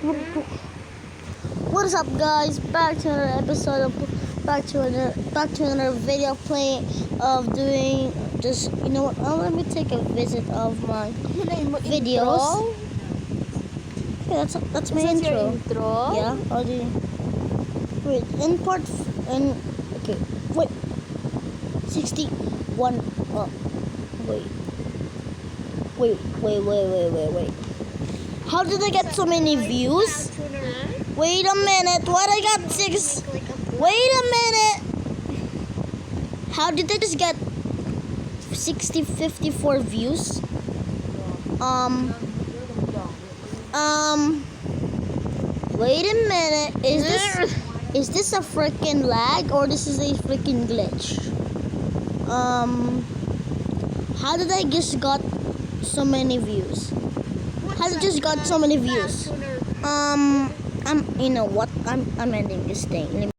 What is up, guys? Back to another episode of back to another video playing of doing just what? Let me take a visit of my videos. Okay, that's my intro. Your intro? Yeah, how do you wait okay, wait 61 wait. How did I get so many views? Wait a minute, what I got 6? Wait a minute. How did I just get 54 views? Wait a minute. Is this a freaking lag or this is a freaking glitch? How did I just got so many views? How did I just got so many views? You know what? I'm ending this thing.